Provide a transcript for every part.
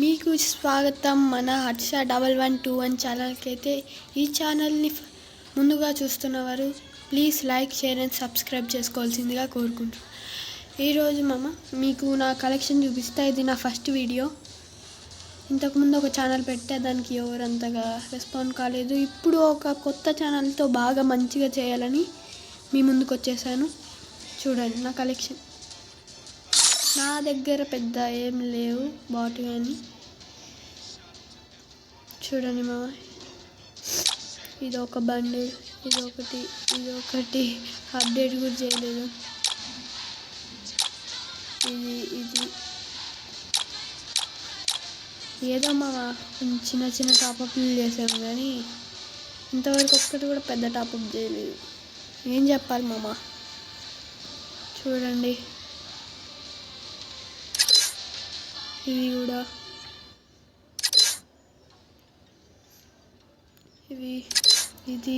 మీకు స్వాగతం మన హర్ష 1121 ఛానల్కి. అయితే ఈ ఛానల్ని ముందుగా చూస్తున్నవారు please like, share and subscribe చేసుకోవాల్సిందిగా కోరుకుంటున్నాను. ఈరోజు మీకు నా కలెక్షన్ చూపిస్తా. ఇది నా ఫస్ట్ వీడియో. ఇంతకుముందు ఒక ఛానల్ పెట్టే, దానికి ఎవరంతగా రెస్పాండ్ కాలేదు. ఇప్పుడు ఒక కొత్త ఛానల్తో బాగా మంచిగా చేయాలని మీ ముందుకు వచ్చేసాను. చూడండి నా కలెక్షన్. నా దగ్గర పెద్ద ఏం లేవు బాటు కానీ. చూడండి ఇది ఒక బండిల్, ఇది ఒకటి అప్డేట్ కూడా చేయలేదు. ఇది ఏదో చిన్న చిన్న టాపప్లు చేసాము కానీ ఇంతవరకు ఒక్కటి కూడా పెద్ద టాపప్ చేయలేదు. ఏం చెప్పాలి చూడండి. ఇవి కూడా ఇది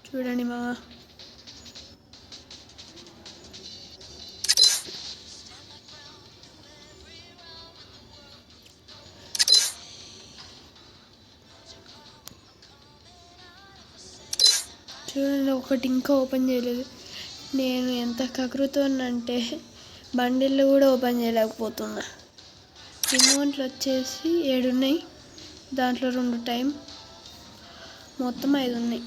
చూడండి చూడండి, ఒకటి ఇంకా ఓపెన్ చేయలేదు. నేను ఎంత కకృతోనంటే బండిళ్ళు కూడా ఓపెన్ చేయలేకపోతున్నా. రిమోట్లు వచ్చేసి 7 ఉన్నాయి, దాంట్లో 2 టైం, మొత్తం 5 ఉన్నాయి.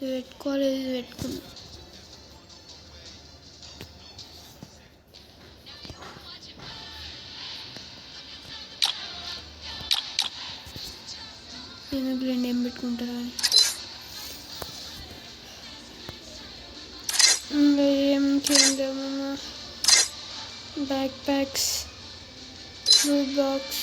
ఇది పెట్టుకున్నా. బ్లెండ్ ఏం పెట్టుకుంటారా అని ఏం చేద్దామమ్మా. బ్యాక్ ప్యాక్స్, ఫ్రూట్ బాక్స్,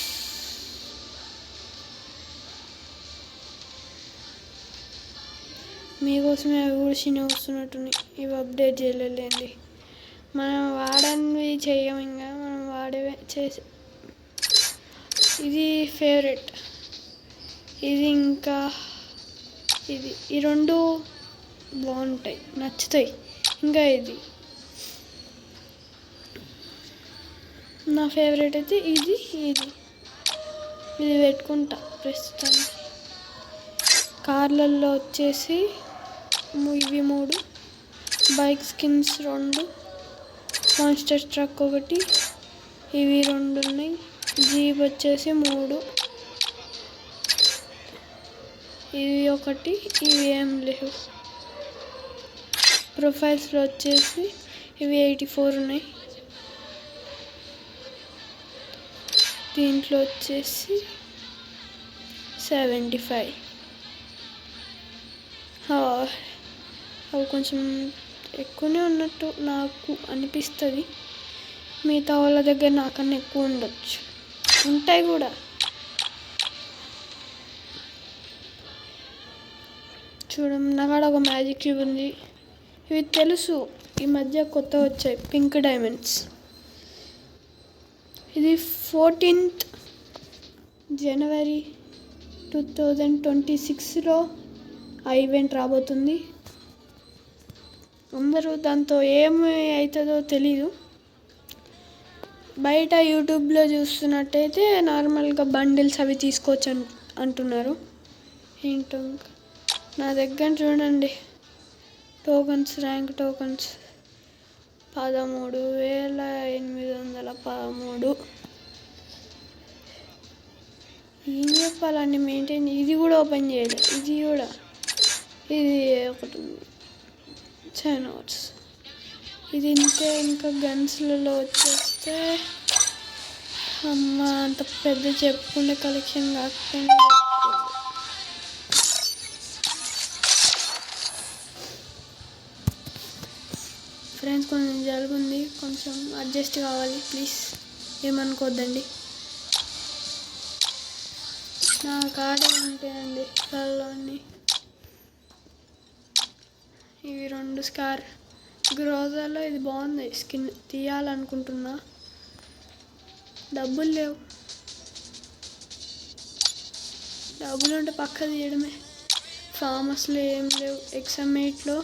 మీకోసమే అవి కూడా చిన్న వస్తున్నట్టున్నాయి. ఇవి అప్డేట్ చేయలేండి, మనం వాడనివి చెయ్యం, ఇంకా మనం వాడేవే చేసి. ఇది ఫేవరెట్, ఇది ఇంకా ఈ 2 బాగుంటాయి, నచ్చుతాయి. ఇంకా ఇది నా ఫేవరెట్ అయితే ఇది పెట్టుకుంటా ప్రస్తుతానికి. కార్లలో వచ్చేసి ఇవి 3, బైక్ స్కిన్స్ 2, మాన్స్టర్ ట్రక్ 1, ఇవి 2 ఉన్నాయి. జీప్ వచ్చేసి 3, ఇవి 1, ఇవి ఏం లేవు. ప్రొఫైల్స్లో వచ్చేసి ఇవి 84 ఉన్నాయి, దీంట్లో వచ్చేసి 75. అవి కొంచెం ఎక్కువనే ఉన్నట్టు నాకు అనిపిస్తుంది. మిగతా వాళ్ళ దగ్గర నాకన్నా ఎక్కువ ఉండొచ్చు, ఉంటాయి కూడా. చూడండి, నా కాడ ఒక మ్యాజిక్ క్యూబ్ ఉంది. ఇవి తెలుసు, ఈ మధ్య కొత్త వచ్చాయి, పింక్ డైమండ్స్. ఇది 14th జనవరి 2026లో ఆ ఈవెంట్ రాబోతుంది. అందరూ దాంతో ఏమి అవుతుందో తెలీదు. బయట యూట్యూబ్లో చూస్తున్నట్టయితే నార్మల్గా బండిల్స్ అవి తీసుకోవచ్చు అంటున్నారు. ఏంటో నా దగ్గర చూడండి, టోకన్స్, ర్యాంక్ టోకన్స్ 13,813. ఏం చెప్పాలండి, మెయింటైన్. ఇది కూడా ఓపెన్ చేయలేదు. ఇది ఒకటి చైనాట్స్. ఇది ఇంకా గన్స్లలో వచ్చేస్తే అమ్మ అంత పెద్ద చెప్పుకునే కలెక్షన్ కాకపోయినా ఫ్రెండ్స్, కొంచెం జలుబు ఉంది, కొంచెం అడ్జస్ట్ కావాలి ప్లీజ్, ఏమనుకోద్దండి. నా కాడ ఉంటాయండి కళ్ళలోని. ఇవి 2 స్కార్ గ్రోజాలో. ఇది బాగుంది, స్కిన్ తీయాలనుకుంటున్నా, డబ్బులు లేవు. డబ్బులు ఉంటే పక్క తీయడమే. ఫార్మస్లో ఏం లేవు. XM8లో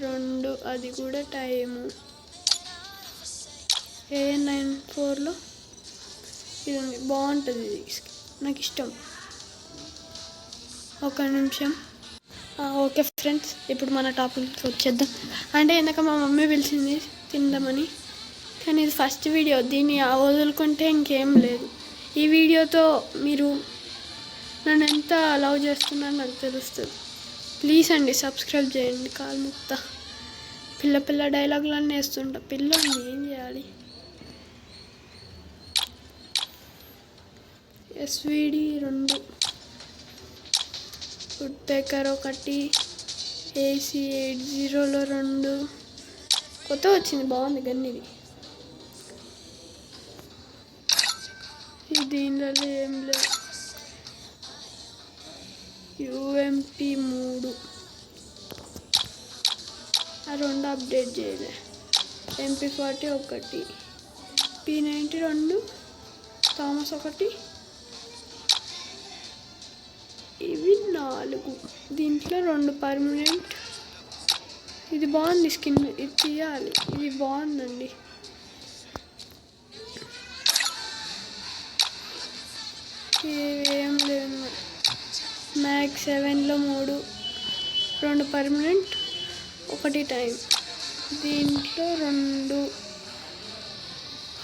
2 అది కూడా టైము AN94లో ఇది ఉంది, బాగుంటుంది, ఇది నాకు ఇష్టం. ఒక నిమిషం. ఓకే ఫ్రెండ్స్, ఇప్పుడు మన టాపిక్కి వచ్చేద్దాం. అంటే ఇందాక మా మమ్మీ పిలిచింది తిందామని, కానీ ఇది ఫస్ట్ వీడియో, దీన్ని వదులుకుంటే ఇంకేం లేదు. ఈ వీడియోతో మీరు నన్ను ఎంత లవ్ చేస్తున్నారో నాకు తెలుస్తుంది. ప్లీజ్ అండి సబ్స్క్రైబ్ చేయండి. కాలు ముక్త పిల్ల డైలాగులన్నీ వేస్తుంటా. పిల్ల ఉంది, ఏం చేయాలి. SVD 2, వుడ్ పేకర్ 1, AC80లో 2 కొత్త వచ్చింది, బాగుంది గన్. ఇది దీనిలో ఏం లేదు. UMP 3 ఆ 2 అప్డేట్ చేయలే. MP40 1, P90 2, థామస్ 1, ఇవి 4. దీంట్లో 2 పర్మనెంట్. ఇది బాగుంది స్కిన్, ఇది తీయాలి. ఇది బాగుందండి. ఏం లేదు. మ్యాక్స్ 7లో 3, 2 పర్మనెంట్, 1 టైం. దీంట్లో 2,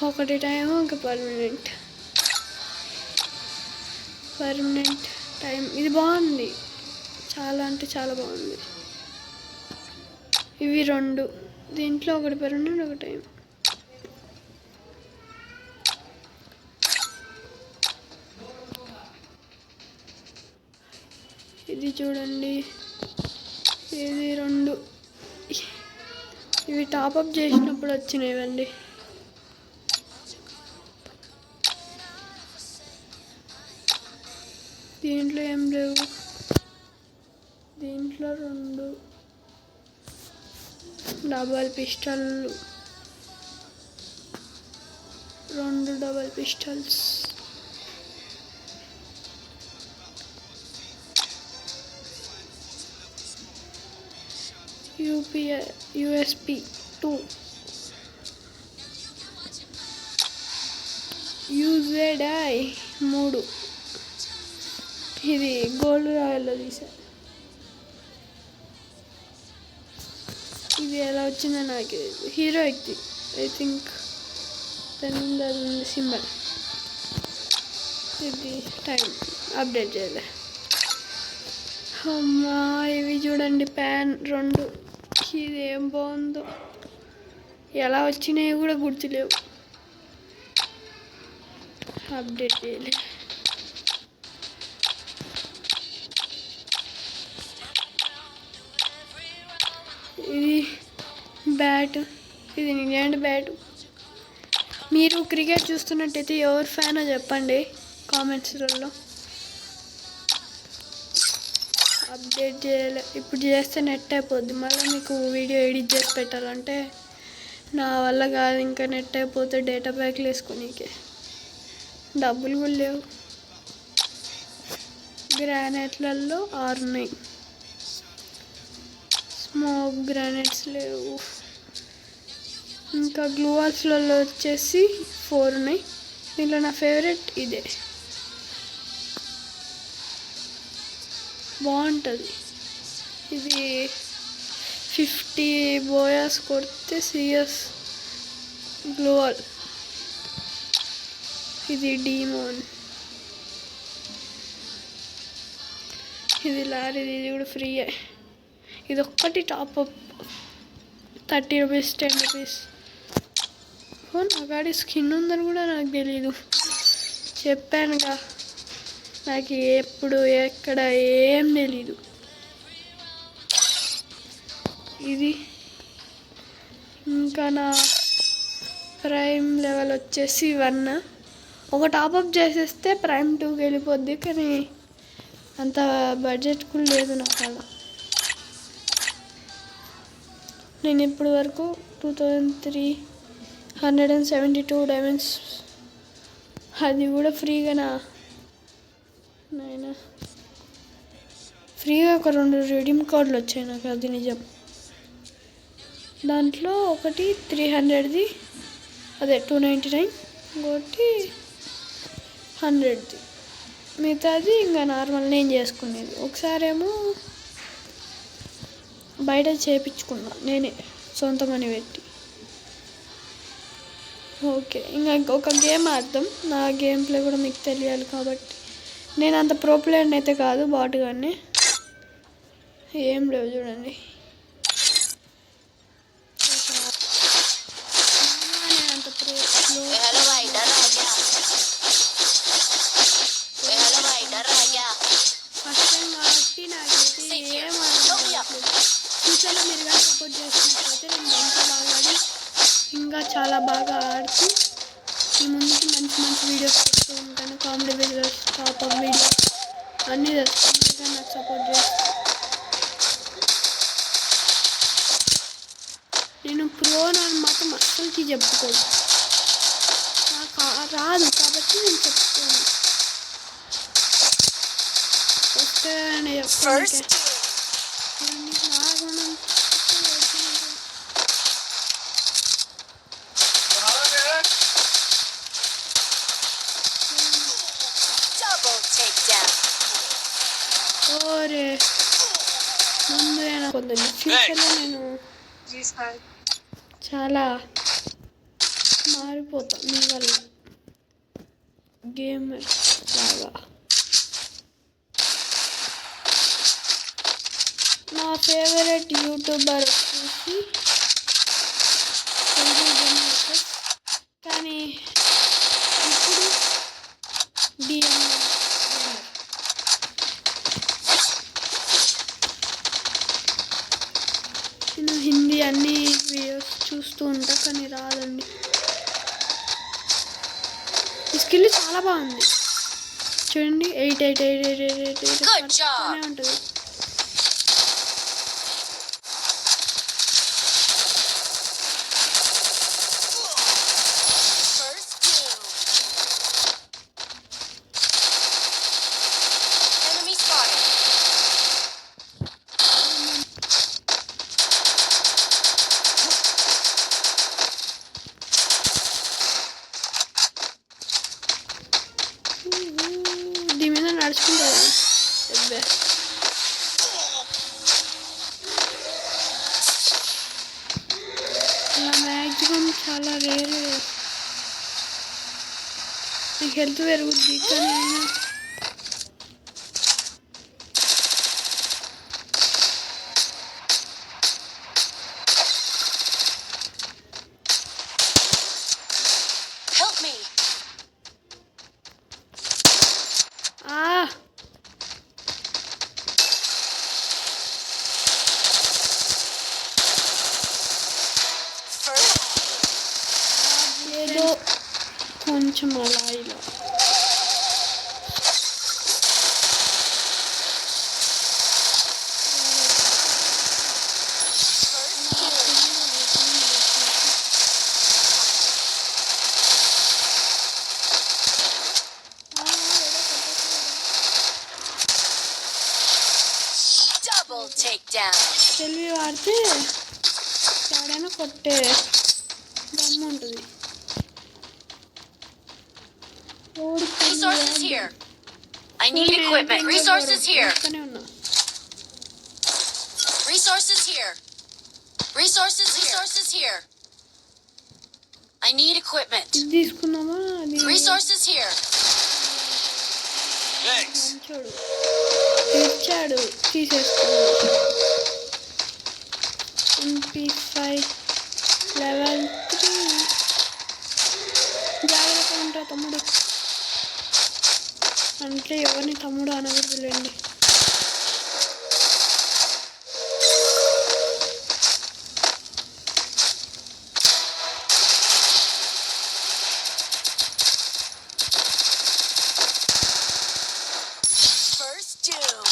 1 టైం, 1 పర్మనెంట్ టైం. ఇది బాగుంది, చాలా అంటే చాలా బాగుంది. ఇవి 2, దీంట్లో 1 పర్మనెంట్, 1 టైం. ఇది చూడండి, ఇది 2. ఇవి టాపప్ చేసినప్పుడు వచ్చినాయివండి. దీంట్లో ఏం లేవు. దీంట్లో 2 double pistol, 2 double pistols. USP 2, UZI 3. ఇది గోల్డ్ రాయల్లో తీసా. ఇది ఎలా వచ్చిందో నాకు హీరోయిక్ది, ఐ థింక్ దాని సింబల్. ఇది టైం అప్డేట్ చేయలే. అమ్మా, ఇవి చూడండి, ప్యాన్ 2. ఇది ఏం బాగుందో, ఎలా వచ్చినాయో కూడా గుర్తులేవు, అప్డేట్ చేయలే. ఇది బ్యాట్, ఇది నిజాంటి బ్యాట్. మీరు క్రికెట్ చూస్తున్నట్టయితే ఎవరు ఫ్యానో చెప్పండి కామెంట్స్లలో. అప్డేట్ చేయలే, ఇప్పుడు చేస్తే నెట్ అయిపోద్ది. మళ్ళీ మీకు వీడియో ఎడిట్ చేసి పెట్టాలంటే నా వల్ల కాదు. ఇంకా నెట్ అయిపోతే డేటా ప్యాక్లు వేసుకోనీకే డబ్బులు కూడా లేవు. గ్రానైట్లలో 6 ఉన్నాయి, స్మోక్ గ్రానైట్స్ లేవు. ఇంకా గ్లూవాల్స్లలో వచ్చేసి 4 ఉన్నాయి. దీంట్లో నా ఫేవరెట్ ఇదే, బాగుంటుంది. ఇది 50 బోయాస్ కొడితే CS గ్లోవల్. ఇది డీమోన్, ఇది లారీది, ఇది కూడా ఫ్రీయే. ఇది ఒక్కటి టాప్అప్ 30 రూపీస్ 10 రూపీస్. నా కాడి స్కిన్ ఉందని కూడా నాకు తెలీదు, చెప్పానుగా, నాకు ఎప్పుడు ఎక్కడ ఏం తెలీదు. ఇది ఇంకా నా ప్రైమ్ లెవెల్ వచ్చేసి 1. ఒక టాప్అప్ చేసేస్తే ప్రైమ్ 2కి వెళ్ళిపోద్ది, కానీ అంత బడ్జెట్ కూడా లేదు నా కాడ. నేను ఇప్పటి వరకు 2372 డైమండ్స్, అది కూడా ఫ్రీగానా నాయనా. ఫ్రీగా ఒక 2 రిడీమ్ కోడ్లు వచ్చాయి నాకు, అది నిజం. దాంట్లో ఒకటి 300ది, అదే 299, ఇంకోటి 100ది, మిగతాది ఇంకా నార్మల్ నేను చేసుకునేది. ఒకసారేమో బయట చేయించుకున్నా నేనే సొంత మనీ పెట్టి. ఓకే, ఇంకా ఒక గేమ్ ఆడదాం. నా గేమ్ ప్లే కూడా మీకు తెలియాలి కాబట్టి. నేను అంత ప్రో ప్లేయర్ని అయితే కాదు, బాటుగానే ఏం లేవు చూడండి. నేను అంత ప్రో ఫస్ట్ టైం కాబట్టి నాకైతే ఫ్యూచర్లో మీరు కానీ సపోర్ట్ చేసినట్లయితే నేను ఇంకా బాగా ఆడి ఇంకా చాలా బాగా ఆడుతూ ఈ ముందుకి మంచి మంచి వీడియోస్ చేస్తూ ఉంటాను. Comedy videos, top up videos అన్నీ చేస్తాను. ఇంకా నాకు సపోర్ట్ చేస్తాను. నేను ప్రో అని మాత్రం అస్సలకి చెప్పుకోను, నాకు రాదు కాబట్టి నేను చెప్పుకోను. వస్తే ఓరే ముందు కొందని ఫ్యూచర్లో నేను చాలా మారిపోతాను మీ వల్ల గేమర్ లాగా. నా ఫేవరెట్ యూట్యూబర్ వచ్చేసి కానీ ఇప్పుడు డిఎం. నేను హిందీ అన్ని వీడియోస్ చూస్తూ ఉంటా కానీ రాదండి. ఈ స్కిల్ చాలా బాగుంది చూడండి. 8 ఉంటుంది. దీని మీద నడుచుకుంటారు ఇలా మ్యాక్సిమం చాలా రేర్. నాకు హెల్త్ పెరుగుద్ది కానీ ఏదో కొంచెం అలా ఇలా తెలివి వాడితే ఎవడైనా కొట్టే దమ్ము ఉంటుంది. Resources here. I need equipment. Resources here. Resources here. Resources here. I need equipment. Resources here. Thanks. ఇచ్చాడు తీసేసుకో. MP5 లెవెల్ 3 జాగ్రత్తగా ఉంటా తమ్ముడు. అంటే ఎవరిని తమ్ముడు అనవద్దులేండి. First Doom.